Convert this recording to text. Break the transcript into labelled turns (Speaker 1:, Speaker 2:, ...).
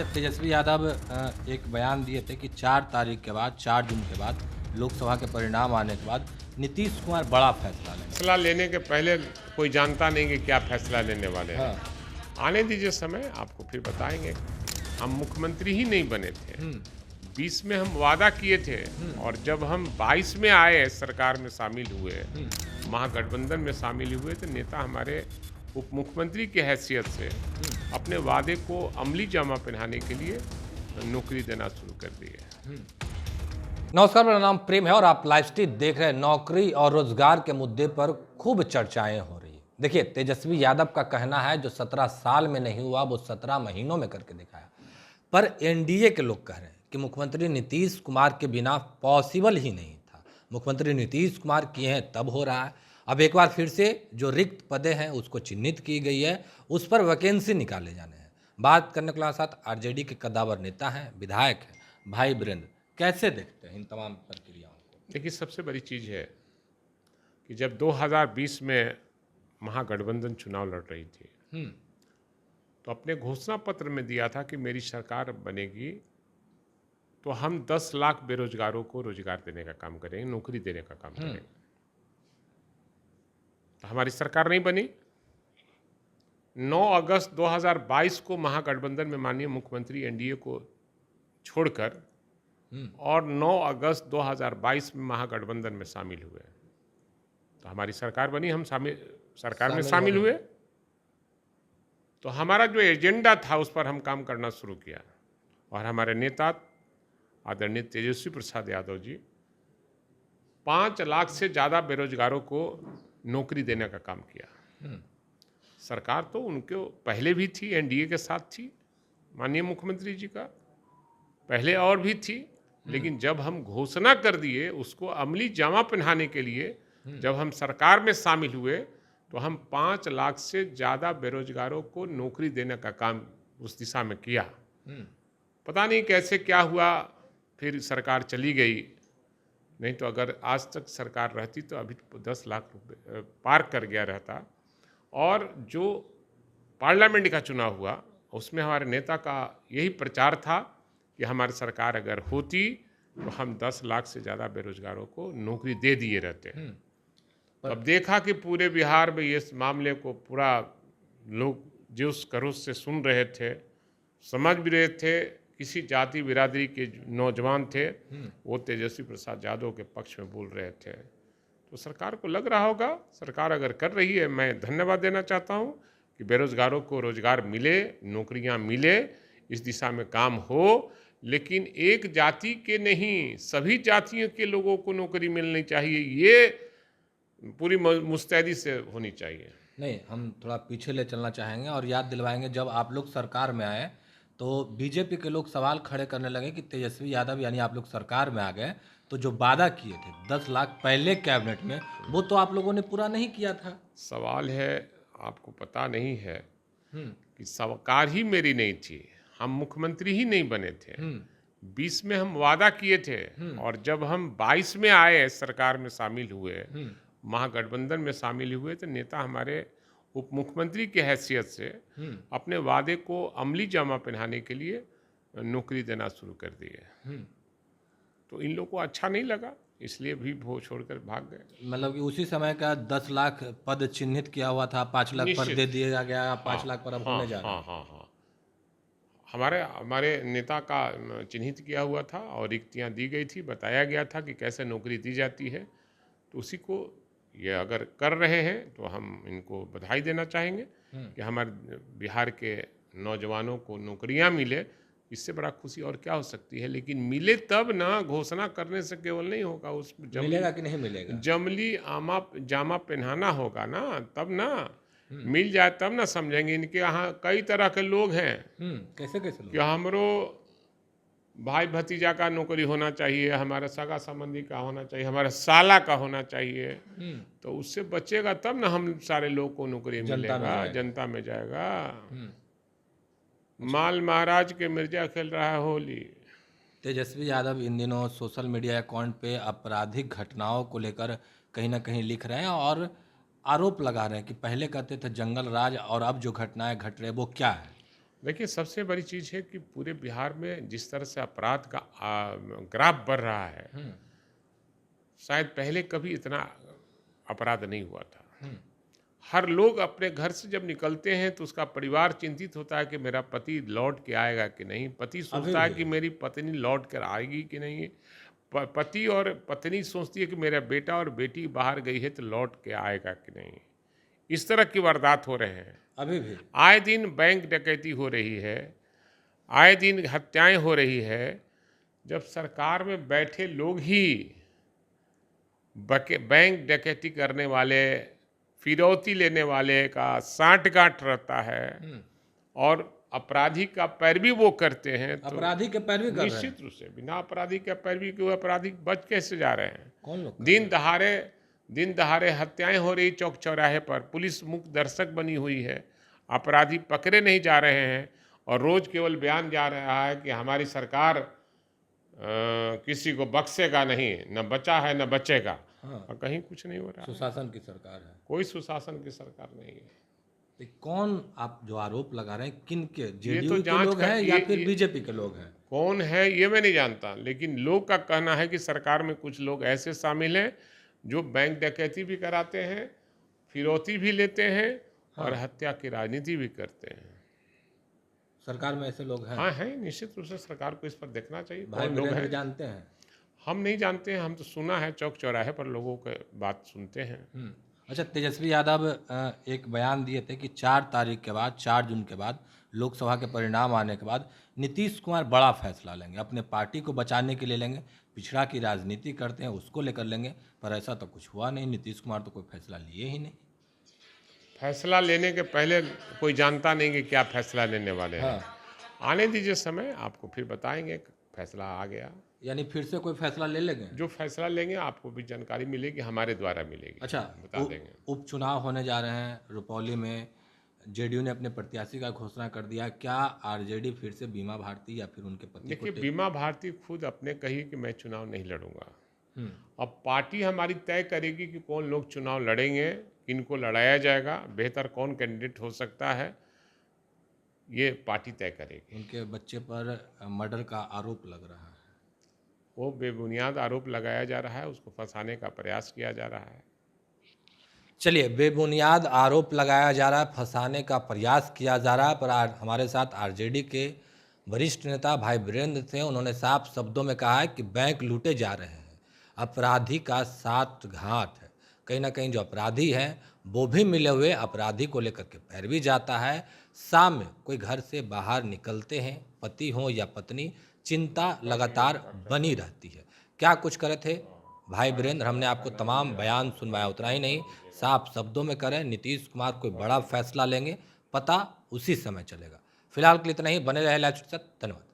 Speaker 1: अच्छा, तेजस्वी यादव एक बयान दिए थे कि 4 तारीख के बाद, 4 जून के बाद, लोकसभा के परिणाम आने के बाद नीतीश कुमार बड़ा फैसला लेंगे।
Speaker 2: फैसला लेने के पहले कोई जानता नहीं कि क्या फैसला लेने वाले हैं।
Speaker 1: हाँ।
Speaker 2: आने दीजिए समय, आपको फिर बताएंगे। हम मुख्यमंत्री ही नहीं बने थे। 20 में हम वादा किए थे और जब हम 22 में आए, सरकार में शामिल हुए, महागठबंधन में शामिल हुए, तो नेता हमारे उप मुख्यमंत्री की हैसियत से अपने वादे को अमली जामा पहनाने के लिए नौकरी देना शुरू कर दिए।
Speaker 1: नमस्कार, मेरा नाम प्रेम है और आप लाइव स्ट्रीम देख रहे हैं। नौकरी और रोजगार के मुद्दे पर खूब चर्चाएं हो रही है। देखिए, तेजस्वी यादव का कहना है जो 17 साल में नहीं हुआ वो 17 महीनों में करके दिखाया। पर एनडीए के लोग कह रहे हैं कि मुख्यमंत्री नीतीश कुमार के बिना पॉसिबल ही नहीं था। मुख्यमंत्री नीतीश कुमार किए हैं तब हो रहा है। अब एक बार फिर से जो रिक्त पदें हैं उसको चिन्हित की गई है, उस पर वैकेंसी निकाले जाने हैं। बात करने के लिए साथ आरजेडी के कद्दावर नेता हैं, विधायक हैं भाई वीरेंद्र। कैसे देखते हैं इन तमाम प्रक्रियाओं को?
Speaker 2: देखिए, सबसे बड़ी चीज़ है कि जब 2020 में महागठबंधन चुनाव लड़ रही थी, तो अपने घोषणा पत्र में दिया था कि मेरी सरकार बनेगी तो हम 10 लाख बेरोजगारों को रोजगार देने का काम करेंगे, नौकरी देने का काम करेंगे। तो हमारी सरकार नहीं बनी। 9 अगस्त 2022 को महागठबंधन में माननीय मुख्यमंत्री एनडीए को छोड़कर और 9 अगस्त 2022 में महागठबंधन में शामिल हुए, तो हमारी सरकार बनी, हम सरकार में शामिल हुए। तो हमारा जो एजेंडा था उस पर हम काम करना शुरू किया और हमारे नेता आदरणीय तेजस्वी प्रसाद यादव जी 5 लाख से ज़्यादा बेरोजगारों को नौकरी देने का काम किया। सरकार तो उनके पहले भी थी, एनडीए के साथ थी, माननीय मुख्यमंत्री जी का पहले और भी थी, लेकिन जब हम घोषणा कर दिए उसको अमली जामा पहनाने के लिए जब हम सरकार में शामिल हुए, तो हम 5 लाख से ज़्यादा बेरोजगारों को नौकरी देने का काम उस दिशा में किया। पता नहीं कैसे क्या हुआ, फिर सरकार चली गई। नहीं तो अगर आज तक सरकार रहती तो अभी 10 लाख रुपये पार कर गया रहता। और जो पार्लियामेंट का चुनाव हुआ उसमें हमारे नेता का यही प्रचार था कि हमारी सरकार अगर होती तो हम 10 लाख से ज़्यादा बेरोजगारों को नौकरी दे दिए रहते हैं। तो अब देखा कि पूरे बिहार में इस मामले को पूरा लोग जोश खरोश से सुन रहे थे, समझ भी रहे थे। किसी जाति बिरादरी के नौजवान थे, वो तेजस्वी प्रसाद यादव के पक्ष में बोल रहे थे। तो सरकार को लग रहा होगा, सरकार अगर कर रही है, मैं धन्यवाद देना चाहता हूँ कि बेरोजगारों को रोजगार मिले, नौकरियाँ मिले, इस दिशा में काम हो। लेकिन एक जाति के नहीं, सभी जातियों के लोगों को नौकरी मिलनी चाहिए, ये पूरी मुस्तैदी से होनी चाहिए।
Speaker 1: नहीं, हम थोड़ा पीछे ले चलना चाहेंगे और याद दिलवाएंगे जब आप लोग सरकार में आए तो बीजेपी के लोग सवाल खड़े करने लगे कि तेजस्वी यादव यानी आप लोग सरकार में आ गए तो जो वादा किए थे 10 लाख पहले कैबिनेट में, वो तो आप लोगों ने पूरा नहीं किया था।
Speaker 2: सवाल है, आपको पता नहीं है कि सरकार ही मेरी नहीं थी, हम मुख्यमंत्री ही नहीं बने थे। 20 में हम वादा किए थे और जब हम 22 में आए, सरकार में शामिल हुए, महागठबंधन में शामिल हुए, तो नेता हमारे उप मुख्यमंत्री की हैसियत से अपने वादे को अमली जामा पहनाने के लिए नौकरी देना शुरू कर दिए। तो इन लोगों को अच्छा नहीं लगा, इसलिए भी वो छोड़कर भाग गए।
Speaker 1: मतलब कि उसी समय का 10 लाख पद चिन्हित किया हुआ था, 5 लाख पर दे दिया गया, 5 लाख पर अब होने जा रहा है।
Speaker 2: हाँ, हमारे नेता का चिन्हित किया हुआ था और रिक्तियाँ दी गई थी, बताया गया था कि कैसे नौकरी दी जाती है। तो उसी को ये अगर कर रहे हैं तो हम इनको बधाई देना चाहेंगे कि हमारे बिहार के नौजवानों को नौकरियां मिले। इससे बड़ा खुशी और क्या हो सकती है। लेकिन मिले तब ना, घोषणा करने से केवल नहीं होगा, उस
Speaker 1: मिलेगा कि नहीं मिलेगा,
Speaker 2: जमली जामा पहनाना होगा ना, तब ना मिल जाए, तब ना समझेंगे। इनके यहाँ कई तरह के लोग हैं।
Speaker 1: कैसे कैसे लोग?
Speaker 2: कि हमरो भाई भतीजा का नौकरी होना चाहिए, हमारे सगा संबंधी का होना चाहिए, हमारे साला का होना चाहिए। तो उससे बचेगा तब ना हम सारे लोग को नौकरी मिलेगा, जनता में जाएगा। माल महाराज के मिर्जा खेल रहा है होली।
Speaker 1: तेजस्वी यादव इन दिनों सोशल मीडिया अकाउंट पे आपराधिक घटनाओं को लेकर कहीं ना कहीं लिख रहे हैं और आरोप लगा रहे हैं कि पहले कहते थे जंगल राज और अब जो घटनाएं घट रही है वो क्या है।
Speaker 2: देखिए, सबसे बड़ी चीज़ है कि पूरे बिहार में जिस तरह से अपराध का ग्राफ बढ़ रहा है, शायद पहले कभी इतना अपराध नहीं हुआ था। हर लोग अपने घर से जब निकलते हैं तो उसका परिवार चिंतित होता है कि मेरा पति लौट के आएगा कि नहीं, पति सोचता है कि मेरी पत्नी लौट कर आएगी कि नहीं, पति और पत्नी सोचती है कि मेरा बेटा और बेटी बाहर गई है तो लौट के आएगा कि नहीं। इस तरह की वारदात हो रहे हैं।
Speaker 1: अभी भी
Speaker 2: आए दिन बैंक डकैती हो रही है, आए दिन हत्याएं हो रही है। जब सरकार में बैठे लोग ही बैंक डकैती करने वाले, फिरौती लेने वाले का सांठगांठ रहता है और अपराधी का पैरवी वो करते हैं, तो
Speaker 1: अपराधी के पैरवी कर रहे हैं।
Speaker 2: निश्चित रूप से बिना अपराधी के पैरवी के अपराधी बच कैसे जा रहे हैं।
Speaker 1: कौन लोग?
Speaker 2: दिन दहाड़े हत्याएं हो रही चौक चौराहे पर, पुलिस मुख्य दर्शक बनी हुई है, अपराधी पकड़े नहीं जा रहे हैं और रोज केवल बयान जा रहा है कि हमारी सरकार किसी को बख्शेगा नहीं, न बचा है न बचेगा। और कहीं कुछ नहीं हो रहा है।
Speaker 1: सुशासन की सरकार है।
Speaker 2: कोई सुशासन की सरकार नहीं है।
Speaker 1: तो कौन आप जो आरोप लगा रहे हैं, किन के?
Speaker 2: ये
Speaker 1: जेडीयू
Speaker 2: तो
Speaker 1: के
Speaker 2: जांच
Speaker 1: लोग हैं या फिर
Speaker 2: ये
Speaker 1: बीजेपी के लोग हैं?
Speaker 2: कौन है ये मैं नहीं जानता, लेकिन लोग का कहना है कि सरकार में कुछ लोग ऐसे शामिल हैं जो बैंक डकैती भी कराते हैं, फिरौती भी लेते हैं और हत्या की राजनीति भी करते हैं।
Speaker 1: सरकार में ऐसे लोग हैं?
Speaker 2: हाँ हैं, निश्चित रूप से सरकार को इस पर देखना चाहिए।
Speaker 1: भाई
Speaker 2: कौन लोग
Speaker 1: वीरेंद्र
Speaker 2: हैं
Speaker 1: जानते हैं?
Speaker 2: हम नहीं जानते हैं, हम तो सुना है, चौक चौराहे पर लोगों के बात सुनते हैं।
Speaker 1: अच्छा, तेजस्वी यादव एक बयान दिए थे कि 4 तारीख के बाद, 4 जून के बाद, लोकसभा के परिणाम आने के बाद नीतीश कुमार बड़ा फैसला लेंगे, अपने पार्टी को बचाने के लिए लेंगे, पिछड़ा की राजनीति करते हैं उसको लेकर लेंगे। पर ऐसा तो कुछ हुआ नहीं, नीतीश कुमार तो कोई फैसला लिए ही नहीं।
Speaker 2: फैसला लेने के पहले कोई जानता नहीं कि क्या फैसला लेने वाले हैं। आने दीजिए समय, आपको फिर बताएंगे। फैसला आ गया,
Speaker 1: यानी फिर से कोई फैसला ले लेंगे?
Speaker 2: जो फैसला लेंगे आपको भी जानकारी मिलेगी, हमारे द्वारा मिलेगी।
Speaker 1: अच्छा,
Speaker 2: बता देंगे।
Speaker 1: उपचुनाव होने जा रहे हैं रुपौली में, जेडीयू ने अपने प्रत्याशी का घोषणा कर दिया। क्या आरजेडी फिर से बीमा भारती या फिर उनके पति को?
Speaker 2: देखिए, बीमा भारती खुद अपने कही कि मैं चुनाव नहीं लड़ूंगा। अब पार्टी हमारी तय करेगी कि कौन लोग चुनाव लड़ेंगे, किनको लड़ाया जाएगा, बेहतर कौन कैंडिडेट हो सकता है, ये पार्टी तय करेगी।
Speaker 1: उनके बच्चे पर मर्डर का आरोप लग रहा है।
Speaker 2: वो बेबुनियाद आरोप लगाया जा रहा है, उसको फंसाने का प्रयास किया जा रहा है।
Speaker 1: चलिए, बेबुनियाद आरोप लगाया जा रहा है, फंसाने का प्रयास किया जा रहा है। पर आज हमारे साथ आरजेडी के वरिष्ठ नेता भाई वीरेंद्र थे। उन्होंने साफ शब्दों में कहा है कि बैंक लूटे जा रहे हैं, अपराधी का साथ घात है। कहीं ना कहीं जो अपराधी है वो भी मिले हुए अपराधी को लेकर के पैरवी जाता है। शाम में कोई घर से बाहर निकलते हैं, पति हो या पत्नी, चिंता लगातार बनी रहती है। क्या कुछ करे थे भाई वीरेंद्र? हमने आपको तमाम बयान सुनवाया, उतना ही नहीं, साफ शब्दों में करें नीतीश कुमार कोई बड़ा फैसला लेंगे, पता उसी समय चलेगा। फिलहाल के लिए इतना ही। बने रहे लाइव के साथ। धन्यवाद।